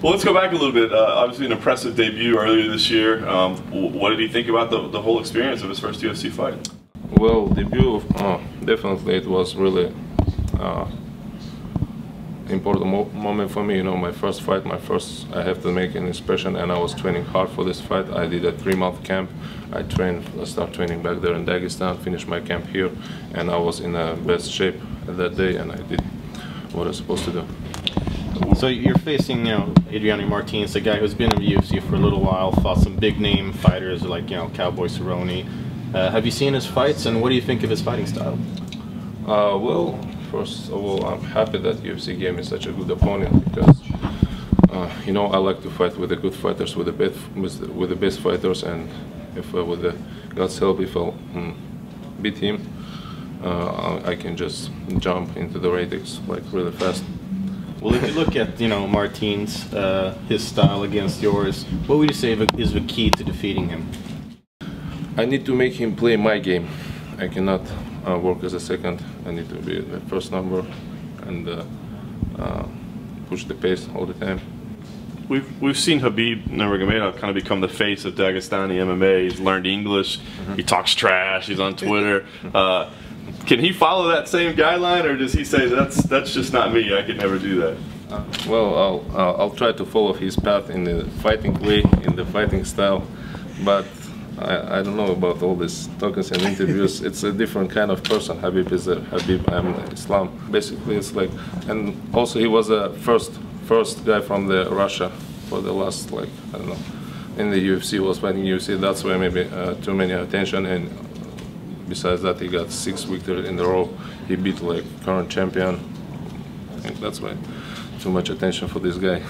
Well, let's go back a little bit. Obviously, an impressive debut earlier this year. What did he think about the whole experience of his first UFC fight? Well, debut, definitely it was really important moment for me. You know, my first fight, I have to make an impression, and I was training hard for this fight. I did a 3-month camp. I started training back there in Dagestan, finished my camp here, and I was in the best shape that day, and I did what I was supposed to do. So you're facing, Adriano Martinez, a guy who's been in the UFC for a little while, fought some big name fighters like, Cowboy Cerrone. Have you seen his fights, and what do you think of his fighting style? Well, first of all, I'm happy that UFC gave me such a good opponent because, I like to fight with the good fighters, with the best fighters, and if with the God's help, if I'll beat him, I can just jump into the ratings like really fast. Well, if you look at Martinez, his style against yours, what would you say is the key to defeating him? I need to make him play my game. I cannot work as a second. I need to be the first number and push the pace all the time. We've seen Khabib Nurmagomedov kind of become the face of Dagestani MMA. He's learned English. He talks trash. He's on Twitter. Can he follow that same guideline, or does he say that's just not me? I could never do that. Well, I'll try to follow his path in the fighting way, in the fighting style, but I don't know about all these talks and interviews. It's a different kind of person. Khabib is a Khabib. I'm Islam. Basically, it's like, and also he was a first guy from the Russia for the last, like, I don't know, in the UFC, was fighting UFC. That's why maybe too many attention, and besides that, he got 6 victories in a row. He beat like current champion. I think that's why too much attention for this guy.